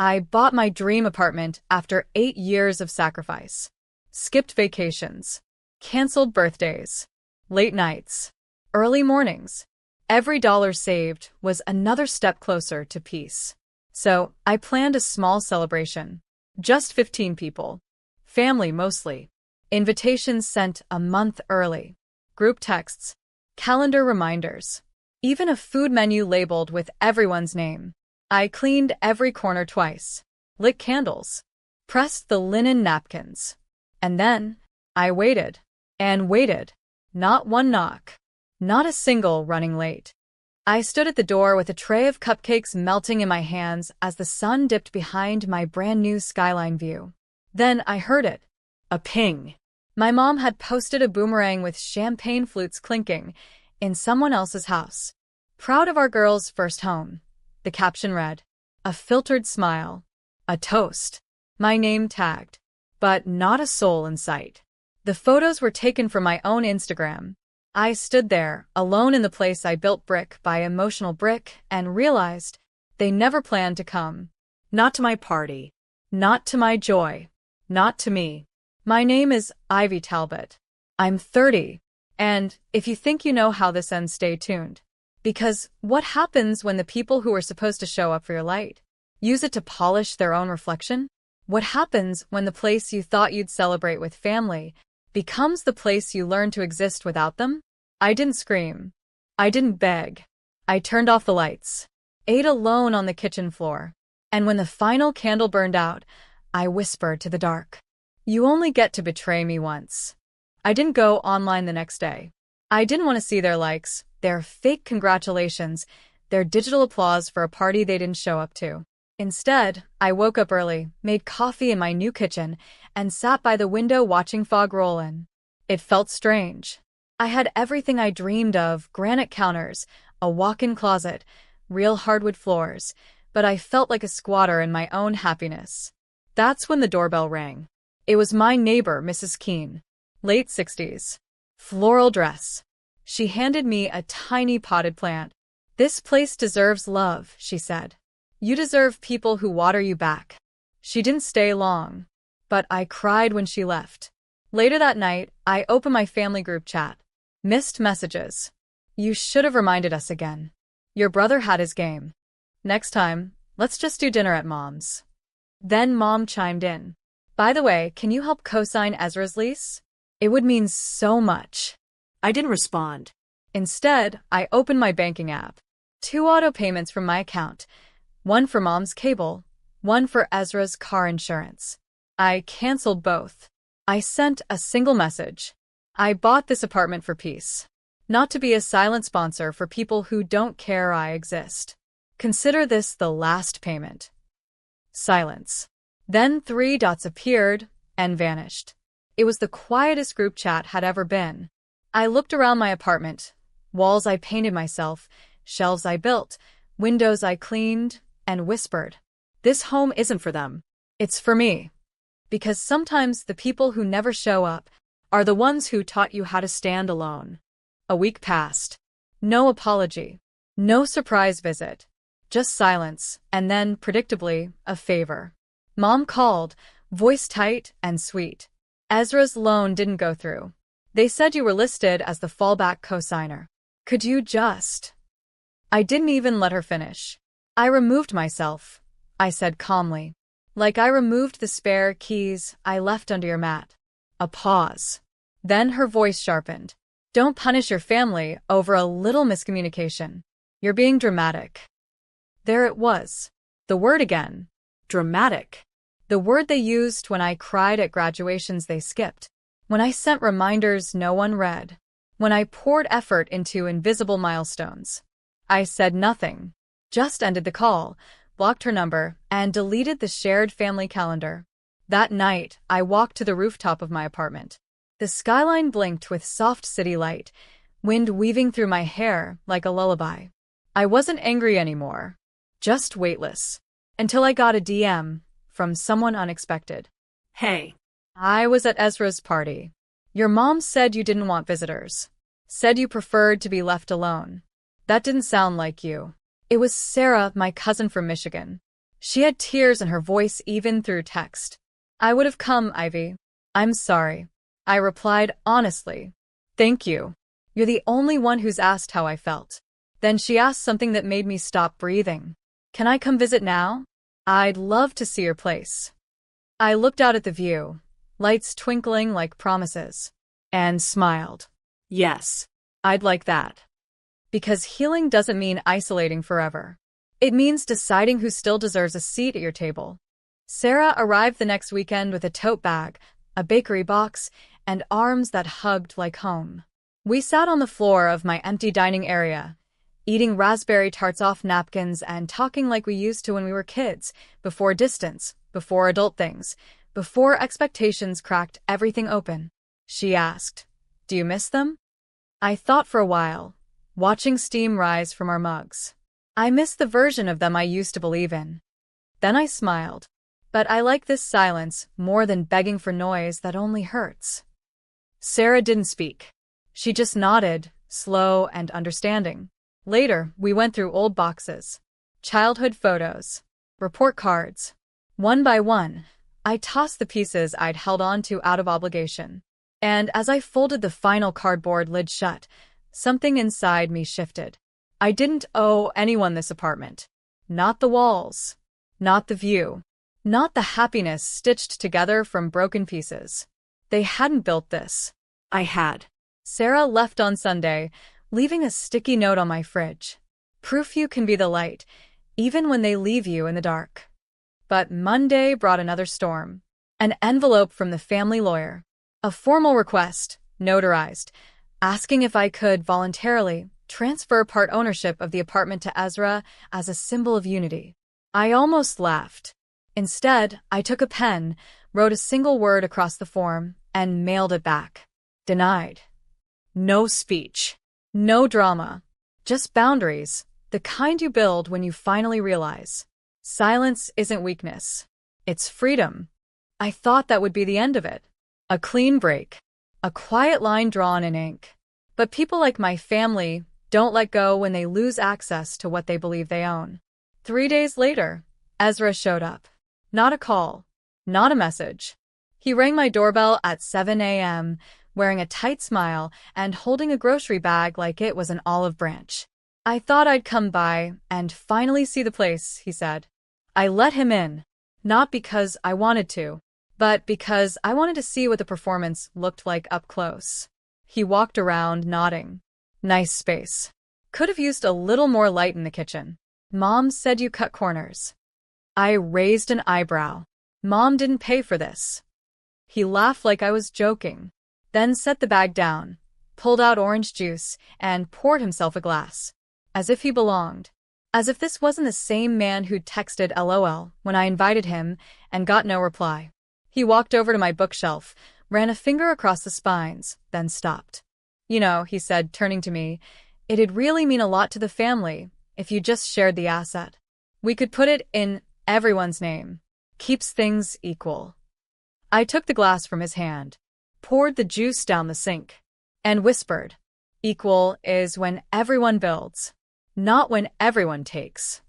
I bought my dream apartment after 8 years of sacrifice. Skipped vacations. Canceled birthdays. Late nights. Early mornings. Every dollar saved was another step closer to peace. So, I planned a small celebration. Just 15 people. Family mostly. Invitations sent a month early. Group texts. Calendar reminders. Even a food menu labeled with everyone's name. I cleaned every corner twice. Lit candles. Pressed the linen napkins. And then, I waited. And waited. Not one knock. Not a single running late. I stood at the door with a tray of cupcakes melting in my hands as the sun dipped behind my brand new skyline view. Then I heard it. A ping. My mom had posted a boomerang with champagne flutes clinking in someone else's house. Proud of our girl's first home. The caption read, a filtered smile. A toast. My name tagged. But not a soul in sight. The photos were taken from my own Instagram. I stood there, alone in the place I built brick by emotional brick, and realized they never planned to come. Not to my party. Not to my joy. Not to me. My name is Ivy Talbot. I'm 30. And if you think you know how this ends, stay tuned. Because what happens when the people who are supposed to show up for your light use it to polish their own reflection? What happens when the place you thought you'd celebrate with family becomes the place you learn to exist without them? I didn't scream. I didn't beg. I turned off the lights, ate alone on the kitchen floor, and when the final candle burned out, I whispered to the dark, you only get to betray me once. I didn't go online the next day. I didn't want to see their likes, their fake congratulations, their digital applause for a party they didn't show up to. Instead, I woke up early, made coffee in my new kitchen, and sat by the window watching fog roll in. It felt strange. I had everything I dreamed of, granite counters, a walk-in closet, real hardwood floors, but I felt like a squatter in my own happiness. That's when the doorbell rang. It was my neighbor, Mrs. Keene. Late 60s. Floral dress. She handed me a tiny potted plant. This place deserves love, she said. You deserve people who water you back. She didn't stay long, but I cried when she left. Later that night, I opened my family group chat. Missed messages. You should have reminded us again. Your brother had his game. Next time, let's just do dinner at Mom's. Then Mom chimed in. By the way, can you help co-sign Ezra's lease? It would mean so much. I didn't respond. Instead, I opened my banking app. 2 auto payments from my account. One for Mom's cable, one for Ezra's car insurance. I canceled both. I sent a single message. I bought this apartment for peace. Not to be a silent sponsor for people who don't care I exist. Consider this the last payment. Silence. Then 3 dots appeared and vanished. It was the quietest group chat had ever been. I looked around my apartment. Walls I painted myself, shelves I built, windows I cleaned, and whispered, this home isn't for them. It's for me. Because sometimes the people who never show up are the ones who taught you how to stand alone. A week passed. No apology. No surprise visit. Just silence, and then, predictably, a favor. Mom called, voice tight and sweet. Ezra's loan didn't go through. They said you were listed as the fallback cosigner. Could you just... I didn't even let her finish. I removed myself, I said calmly. Like I removed the spare keys I left under your mat. A pause. Then her voice sharpened. Don't punish your family over a little miscommunication. You're being dramatic. There it was. The word again. Dramatic. The word they used when I cried at graduations they skipped. When I sent reminders no one read. When I poured effort into invisible milestones. I said nothing. Just ended the call, blocked her number, and deleted the shared family calendar. That night, I walked to the rooftop of my apartment. The skyline blinked with soft city light, wind weaving through my hair like a lullaby. I wasn't angry anymore, just weightless, until I got a DM from someone unexpected. Hey. I was at Ezra's party. Your mom said you didn't want visitors. Said you preferred to be left alone. That didn't sound like you. It was Sarah, my cousin from Michigan. She had tears in her voice even through text. I would have come, Ivy. I'm sorry. I replied honestly. Thank you. You're the only one who's asked how I felt. Then she asked something that made me stop breathing. Can I come visit now? I'd love to see your place. I looked out at the view, lights twinkling like promises, and smiled. Yes. I'd like that. Because healing doesn't mean isolating forever. It means deciding who still deserves a seat at your table. Sarah arrived the next weekend with a tote bag, a bakery box, and arms that hugged like home. We sat on the floor of my empty dining area, eating raspberry tarts off napkins and talking like we used to when we were kids, before distance, before adult things, before expectations cracked everything open. She asked, "Do you miss them?" I thought for a while, watching steam rise from our mugs. I miss the version of them I used to believe in. Then I smiled. But I like this silence more than begging for noise that only hurts. Sarah didn't speak. She just nodded, slow and understanding. Later, we went through old boxes, childhood photos, report cards. One by one, I tossed the pieces I'd held on to out of obligation. And as I folded the final cardboard lid shut, something inside me shifted. I didn't owe anyone this apartment. Not the walls. Not the view. Not the happiness stitched together from broken pieces. They hadn't built this. I had. Sarah left on Sunday, leaving a sticky note on my fridge. Proof you can be the light, even when they leave you in the dark. But Monday brought another storm. An envelope from the family lawyer. A formal request, notarized, asking if I could voluntarily transfer part ownership of the apartment to Ezra as a symbol of unity. I almost laughed. Instead, I took a pen, wrote a single word across the form, and mailed it back. Denied. No speech. No drama. Just boundaries, the kind you build when you finally realize. Silence isn't weakness. It's freedom. I thought that would be the end of it. A clean break. A quiet line drawn in ink. But people like my family don't let go when they lose access to what they believe they own. 3 days later, Ezra showed up. Not a call. Not a message. He rang my doorbell at 7 a.m., wearing a tight smile and holding a grocery bag like it was an olive branch. I thought I'd come by and finally see the place, he said. I let him in. Not because I wanted to, but because I wanted to see what the performance looked like up close. He walked around, nodding. Nice space. Could have used a little more light in the kitchen. Mom said you cut corners. I raised an eyebrow. Mom didn't pay for this. He laughed like I was joking, then set the bag down, pulled out orange juice, and poured himself a glass. As if he belonged. As if this wasn't the same man who'd texted LOL when I invited him and got no reply. He walked over to my bookshelf, ran a finger across the spines, then stopped. You know, he said, turning to me, it'd really mean a lot to the family if you just shared the asset. We could put it in everyone's name. Keeps things equal. I took the glass from his hand, poured the juice down the sink, and whispered, equal is when everyone builds, not when everyone takes.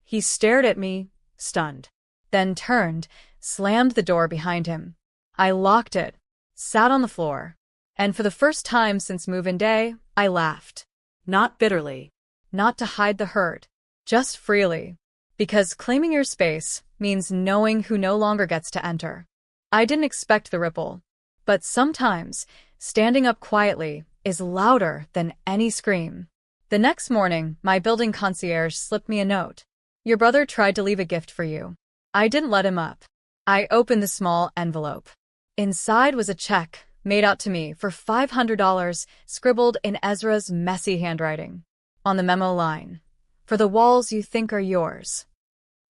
He stared at me, stunned, then turned, slammed the door behind him. I locked it, sat on the floor, and for the first time since move-in day, I laughed. Not bitterly. Not to hide the hurt, just freely. Because claiming your space means knowing who no longer gets to enter. I didn't expect the ripple, but sometimes standing up quietly is louder than any scream. The next morning, my building concierge slipped me a note. Your brother tried to leave a gift for you. I didn't let him up. I opened the small envelope. Inside was a check made out to me for $500, scribbled in Ezra's messy handwriting. On the memo line, for the walls you think are yours.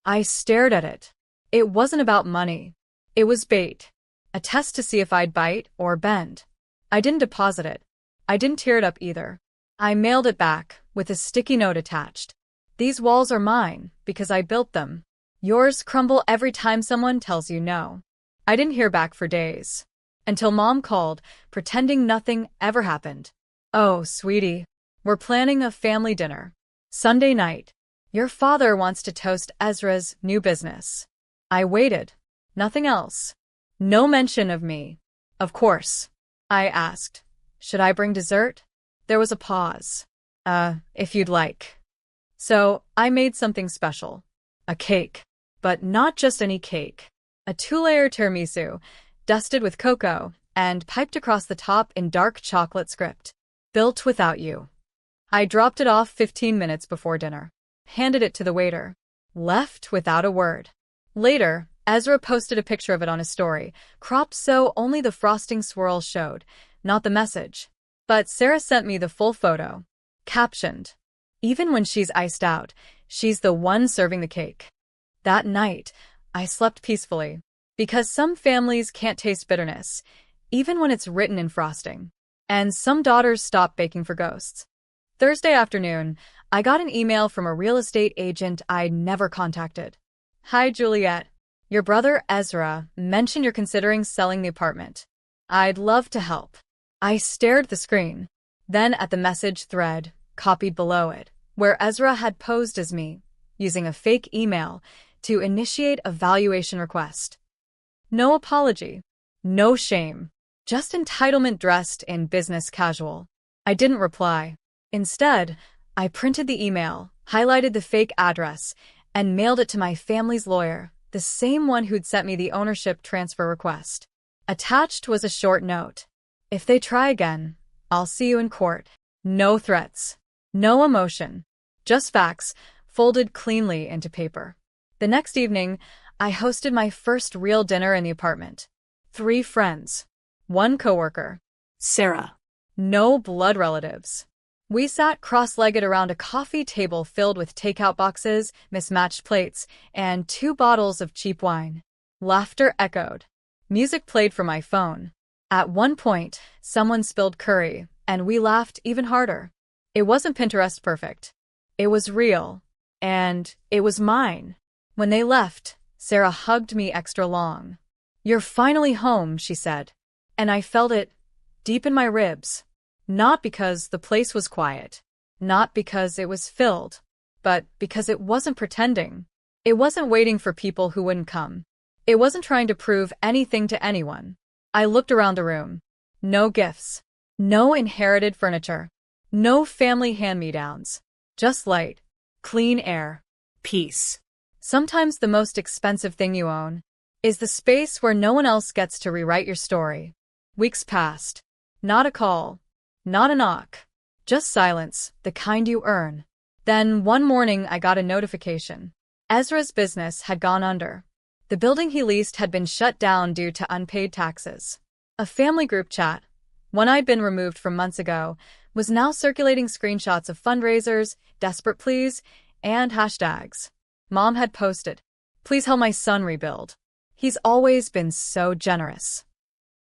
I stared at it. It wasn't about money. It was bait. A test to see if I'd bite or bend. I didn't deposit it. I didn't tear it up either. I mailed it back, with a sticky note attached. These walls are mine, because I built them. Yours crumble every time someone tells you no. I didn't hear back for days. Until Mom called, pretending nothing ever happened. Oh, sweetie. We're planning a family dinner. Sunday night. Your father wants to toast Ezra's new business. I waited. Nothing else. No mention of me. Of course. I asked, should I bring dessert? There was a pause. If you'd like. So, I made something special. A cake. But not just any cake. A 2-layer tiramisu, dusted with cocoa, and piped across the top in dark chocolate script. Built without you. I dropped it off 15 minutes before dinner. Handed it to the waiter. Left without a word. Later, Ezra posted a picture of it on his story, cropped so only the frosting swirl showed, not the message. But Sarah sent me the full photo. Captioned, "Even when she's iced out, she's the one serving the cake." That night, I slept peacefully. Because some families can't taste bitterness, even when it's written in frosting. And some daughters stop baking for ghosts. Thursday afternoon, I got an email from a real estate agent I'd never contacted. "Hi, Juliet. Your brother Ezra mentioned you're considering selling the apartment. I'd love to help." I stared at the screen, then at the message thread, copied below it, where Ezra had posed as me, using a fake email to initiate a valuation request. No apology. No shame. Just entitlement dressed in business casual. I didn't reply. Instead, I printed the email, highlighted the fake address, and mailed it to my family's lawyer, the same one who'd sent me the ownership transfer request. Attached was a short note. "If they try again, I'll see you in court." No threats. No emotion. Just facts, folded cleanly into paper. The next evening, I hosted my first real dinner in the apartment. 3 friends. 1 coworker. Sarah. No blood relatives. We sat cross-legged around a coffee table filled with takeout boxes, mismatched plates, and 2 bottles of cheap wine. Laughter echoed. Music played from my phone. At one point, someone spilled curry, and we laughed even harder. It wasn't Pinterest perfect. It was real. And it was mine. When they left, Sarah hugged me extra long. "You're finally home," she said. And I felt it deep in my ribs. Not because the place was quiet. Not because it was filled. But because it wasn't pretending. It wasn't waiting for people who wouldn't come. It wasn't trying to prove anything to anyone. I looked around the room. No gifts. No inherited furniture. No family hand-me-downs. Just light. Clean air. Peace. Sometimes the most expensive thing you own is the space where no one else gets to rewrite your story. Weeks passed. Not a call. Not a knock. Just silence, the kind you earn. Then one morning I got a notification. Ezra's business had gone under. The building he leased had been shut down due to unpaid taxes. A family group chat, one I'd been removed from months ago, was now circulating screenshots of fundraisers, desperate pleas, and hashtags. Mom had posted, "Please help my son rebuild. He's always been so generous."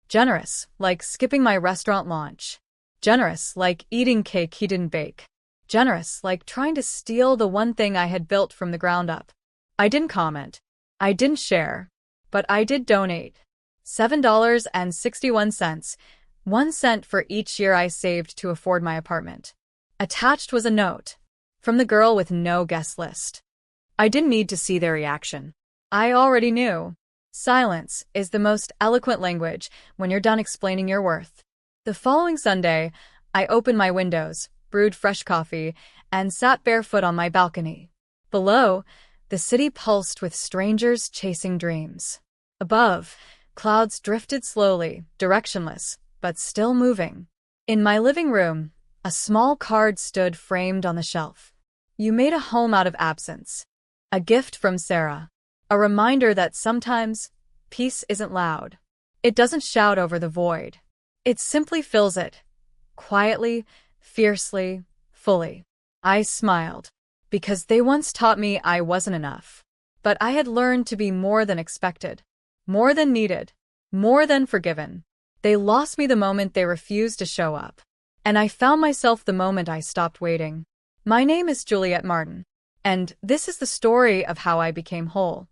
Generous, like skipping my restaurant launch. Generous, like eating cake he didn't bake. Generous, like trying to steal the one thing I had built from the ground up. I didn't comment. I didn't share. But I did donate. $7.61, 1 cent for each year I saved to afford my apartment. Attached was a note. From the girl with no guest list. I didn't need to see their reaction. I already knew. Silence is the most eloquent language when you're done explaining your worth. The following Sunday, I opened my windows, brewed fresh coffee, and sat barefoot on my balcony. Below, the city pulsed with strangers chasing dreams. Above, clouds drifted slowly, directionless, but still moving. In my living room, a small card stood framed on the shelf. "You made a home out of absence." A gift from Sarah. A reminder that sometimes, peace isn't loud. It doesn't shout over the void. It simply fills it. Quietly, fiercely, fully. I smiled. Because they once taught me I wasn't enough. But I had learned to be more than expected. More than needed. More than forgiven. They lost me the moment they refused to show up. And I found myself the moment I stopped waiting. My name is Juliet Martin. And this is the story of how I became whole.